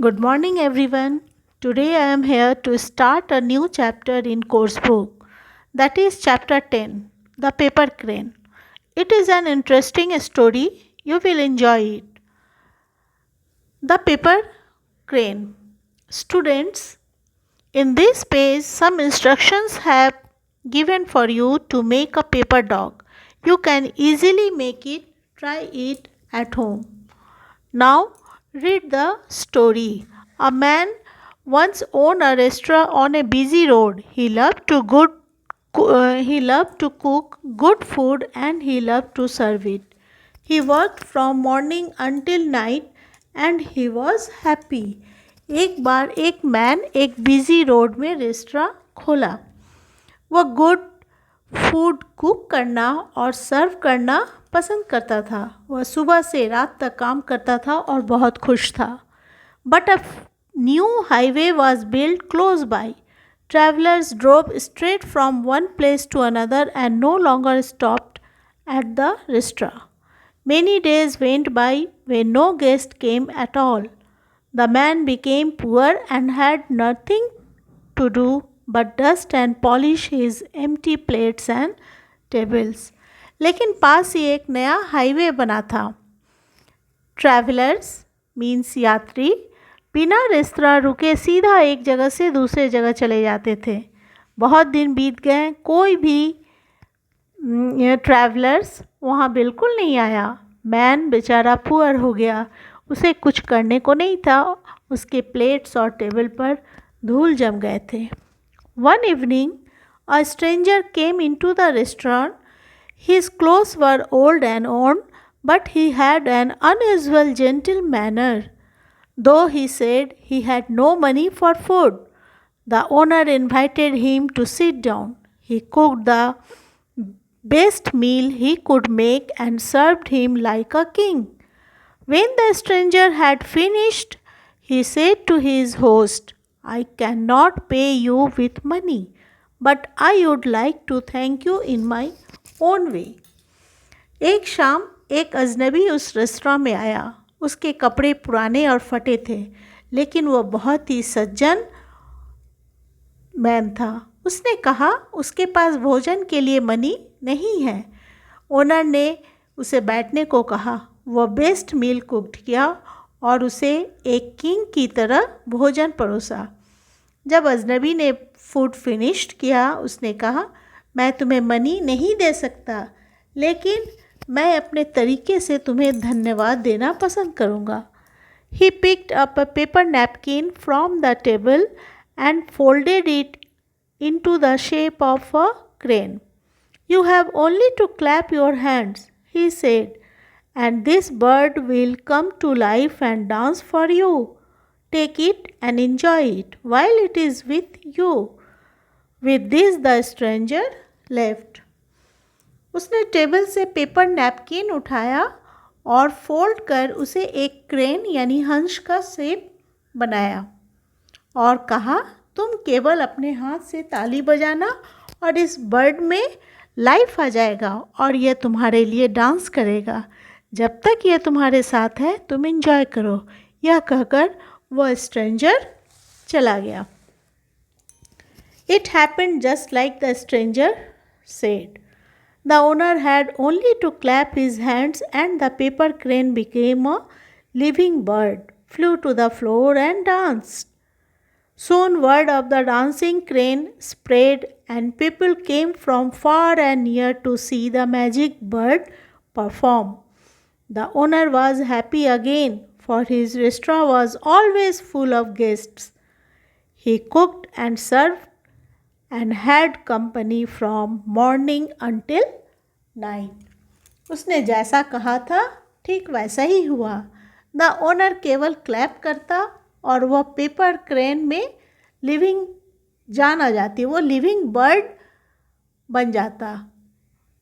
Good morning, everyone. Today I am here to start a new chapter in course book. That is chapter 10, The Paper Crane. It is an interesting story. You will enjoy it. The Paper Crane. Students, in this page some instructions have given for you to make a paper dog. You can easily make it. Try it at home. Now, read the story. A man once owned a restaurant on a busy road. He loved to cook good food and he loved to serve it. He worked from morning until night and he was happy. एक बार एक man एक busy road में restaurant खोला. वह good food cook करना और सर्व करना पसंद करता था. वह सुबह से रात तक काम करता था और बहुत खुश था. But a new highway was build close by. Travellers drove straight from one place to another and no longer stopped at the restaurant. Many days went by when no guest came at all. The man became poor and had nothing to do but dust and polish his empty plates and tables. लेकिन पास ही एक नया highway बना था. Travellers means यात्री बिना restaurant रुके सीधा एक जगह से दूसरे जगह चले जाते थे. बहुत दिन बीत गए, कोई भी ट्रैवलर्स वहाँ बिल्कुल नहीं आया. मैन बेचारा पुअर हो गया. उसे कुछ करने को नहीं था. उसके प्लेट्स और टेबल पर धूल जम गए थे. One evening a stranger came into the restaurant. His clothes were old and worn, but he had an unusual gentle manner, though he said he had no money for food. The owner invited him to sit down. He cooked the best meal he could make and served him like a king. When the stranger had finished, he said to his host, I cannot pay you with money, but I would like to thank you in my own way. एक शाम एक अजनबी उस restaurant में आया. उसके कपड़े पुराने और फटे थे, लेकिन वह बहुत ही सज्जन मैन था. उसने कहा उसके पास भोजन के लिए मनी नहीं है. ओनर ने उसे बैठने को कहा. वह बेस्ट मील कुक्ड किया और उसे एक किंग की तरह भोजन परोसा. जब अजनबी ने फूड फिनिश्ड किया, उसने कहा मैं तुम्हें मनी नहीं दे सकता, लेकिन मैं अपने तरीके से तुम्हें धन्यवाद देना पसंद करूँगा. He picked up a paper napkin from the table and folded it into the shape of a crane. You have only to clap your hands, he said, and this bird will come to life and dance for you. Take it and enjoy it while it is with you. With this the stranger left. उसने table से paper napkin उठाया और fold कर उसे एक crane यानी हंस का शेप बनाया और कहा तुम केवल अपने हाथ से ताली बजाना और इस बर्ड में लाइफ आ जाएगा और यह तुम्हारे लिए डांस करेगा. जब तक यह तुम्हारे साथ है तुम एंजॉय करो. यह कहकर वह स्ट्रेंजर चला गया. It happened just like the stranger said. The owner had only to clap his hands and the paper crane became a living bird, flew to the floor and danced. Soon word of the dancing crane spread and people came from far and near to see the magic bird perform. The owner was happy again, for his restaurant was always full of guests. He cooked and served and had company from morning until night. उसने जैसा कहा था ठीक वैसा ही हुआ. The owner केवल clap करता और वह पेपर क्रेन में लिविंग जान आ जाती. वो लिविंग बर्ड बन जाता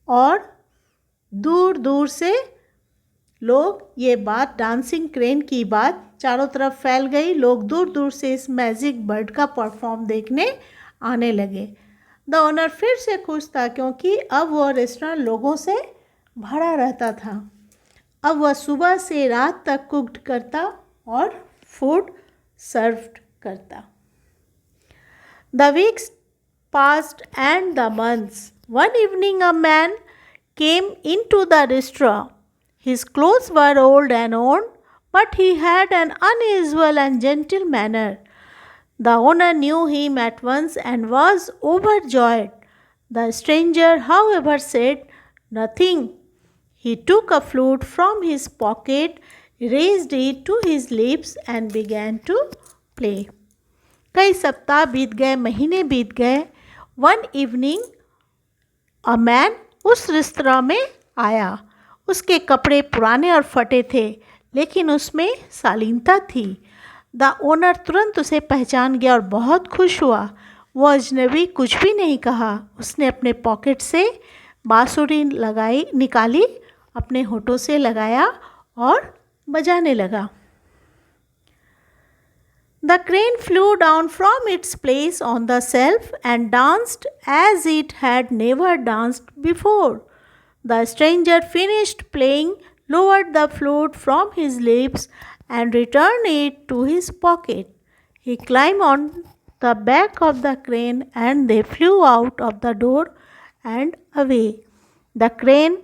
और दूर दूर से लोग ये बात डांसिंग क्रेन की बात चारों तरफ फैल गई. लोग दूर दूर से इस मैजिक बर्ड का परफॉर्म देखने आने लगे. द ओनर फिर से खुश था क्योंकि अब वह रेस्टोरेंट लोगों से भरा रहता था. अब वह सुबह से रात तक कुक्ड करता और फूड सर्व्ड करता। The weeks passed and the months. One evening a man came into the restaurant. His clothes were old and worn, but he had an unusual and gentle manner. The owner knew him at once and was overjoyed. The stranger, however, said nothing. He took a flute from his pocket, raised it to his lips, and began to play. कई सप्ताह बीत गए, महीने बीत गए। One evening a man उस restaurant में आया। उसके कपड़े पुराने और फटे थे, लेकिन उसमें शालीनता थी। द ओनर तुरंत उसे पहचान गया और बहुत खुश हुआ। वह अजनबी कुछ भी नहीं कहा। उसने अपने पॉकेट से बांसुरी निकाली, अपने होठों से लगाया और बजाने लगा। The crane flew down from its place on the shelf and danced as it had never danced before. The stranger finished playing, lowered the flute from his lips, and returned it to his pocket. He climbed on the back of the crane and they flew out of the door and away. The crane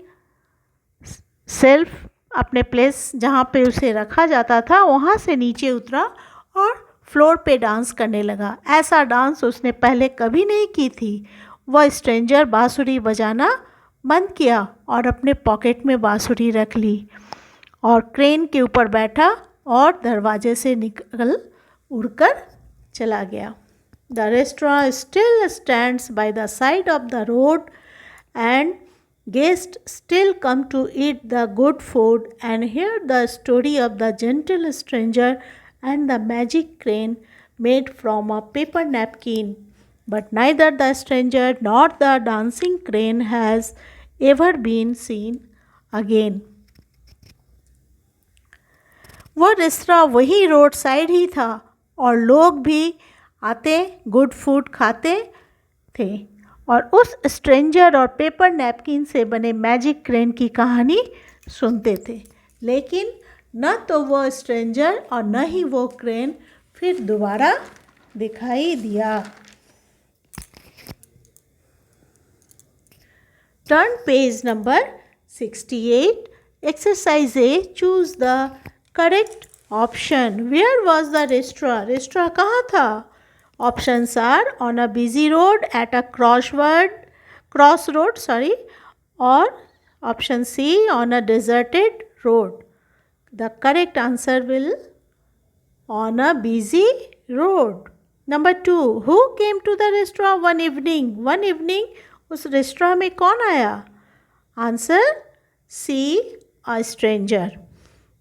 self अपने place जहाँ पे उसे रखा जाता था वहाँ से नीचे उतरा और फ्लोर पे डांस करने लगा। ऐसा डांस उसने पहले कभी नहीं की थी। वह स्ट्रेंजर बांसुरी बजाना बंद किया और अपने पॉकेट में बांसुरी रख ली और क्रेन के ऊपर बैठा और दरवाजे से निकल उड़कर चला गया। The restaurant still stands by the side of the road and guests still come to eat the good food and hear the story of the gentle stranger and the magic crane made from a paper napkin. But neither the stranger nor the dancing crane has ever been seen again. वो restaurant वही road side ही था और लोग भी आते good food खाते थे और उस स्ट्रेंजर और पेपर नैपकिन से बने मैजिक क्रेन की कहानी सुनते थे। लेकिन न तो वो स्ट्रेंजर और न ही वो क्रेन फिर दोबारा दिखाई दिया। Turn page number 68। Exercise A, choose the correct option. Where was the restaurant? Restaurant कहाँ था? Options are on a busy road, at a crossroad, or option C, on a deserted road. The correct answer will on a busy road. Number 2, who came to the restaurant one evening? One evening उस restaurant में कौन आया? Answer C, a stranger.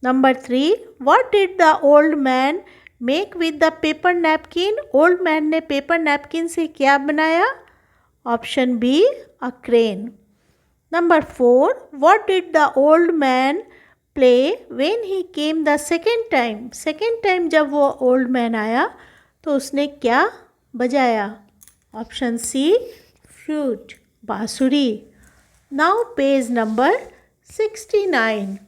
Number 3, what did the old man make with the paper napkin? Old man ने paper napkin से क्या बनाया? Option B, a crane. Number 4, what did the old man play when he came the second time? Second time जब वो old man आया तो उसने क्या बजाया? ऑप्शन सी, फ्लूट, बांसुरी। Now page number 69।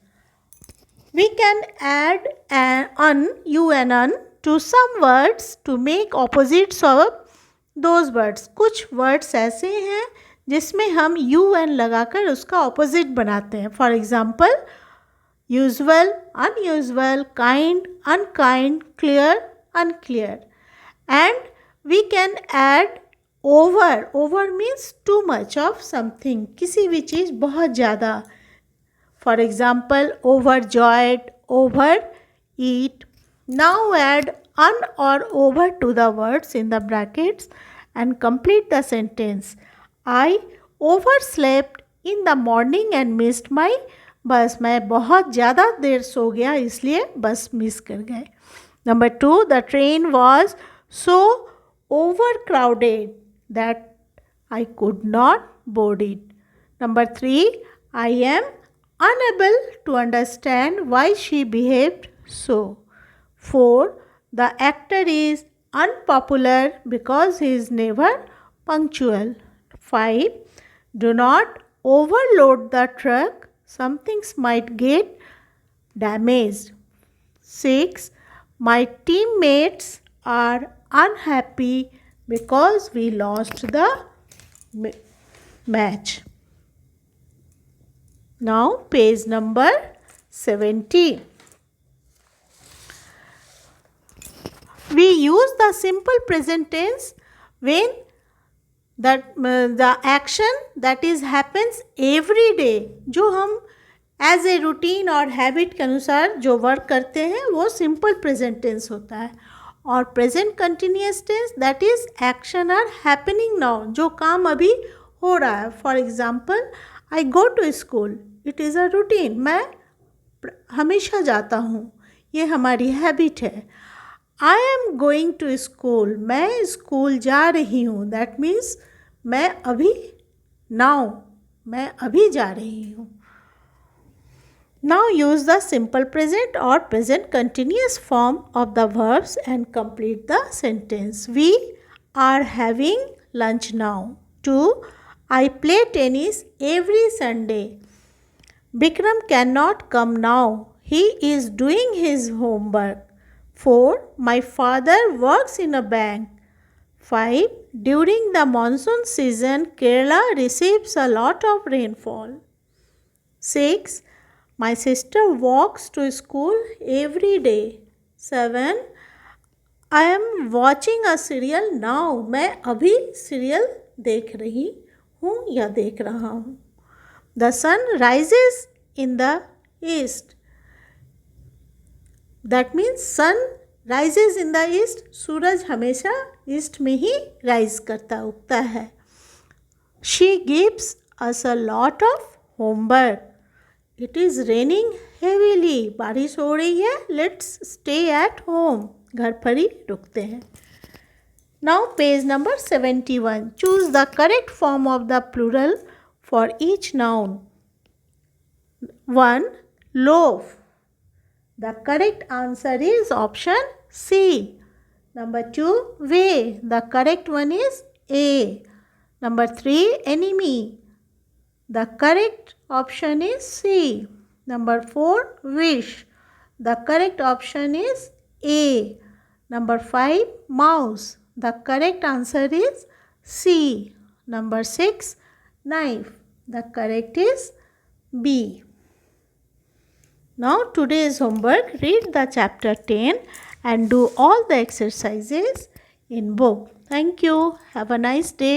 We can add an un to some words to make opposites of those words. कुछ words ऐसे हैं जिसमें हम un लगाकर उसका opposite बनाते हैं। For example, usual, unusual, kind, unkind, clear, unclear. And we can add over. Over means too much of something. किसी भी चीज़ बहुत ज़्यादा। For example, overjoyed, overeat. Now add un or over to the words in the brackets and complete the sentence. I overslept in the morning and missed my bus. मैं बहुत ज़्यादा देर सो गया इसलिए बस मिस कर गए। Number 2, the train was so overcrowded that I could not board it. Number 3, I am unable to understand why she behaved so. 4, the actor is unpopular because he is never punctual. 5, do not overload the truck, some things might get damaged. 6, My teammates are unhappy because we lost the match. Now, page number 70. We use the simple present tense when the action that is happens every day, जो हम as a routine और habit के अनुसार जो work करते हैं वो simple present tense होता है. और present continuous tense that is action are happening now, जो काम अभी हो रहा है. For example, I go to school, it is a routine, मैं हमेशा जाता हूँ, ये हमारी हैबिट है. I am going to school, मैं स्कूल जा रही हूँ, दैट मीन्स मैं अभी नाउ, मैं अभी जा रही हूँ. Now use the simple present or present continuous form of the verbs and complete the sentence. We are having lunch now. 2. I play tennis every Sunday. Bikram cannot come now. He is doing his homework. 4. My father works in a bank. 5. During the monsoon season, Kerala receives a lot of rainfall. 6. My sister walks to school every day. 7. I am watching a serial now. मैं अभी serial देख रही हूँ या देख रहा हूँ. The sun rises in the east. That means sun rises in the east. सूरज हमेशा ईस्ट में ही राइज करता उगता है. She gives us a lot of homework. It is raining heavily. बारिश हो रही है. Let's stay at home. घर पर ही रुकते हैं. Now page number 71. Choose the correct form of the plural for each noun. 1. Loaf. The correct answer is option C. Number 2. Way. The correct one is A. Number 3. Enemy. The correct option is C. Number 4. Wish. The correct option is A. Number 5. Mouse. The correct answer is C. Number 6. Knife. The correct is B. Now today's homework, read the chapter 10 and do all the exercises in book. Thank you. Have a nice day.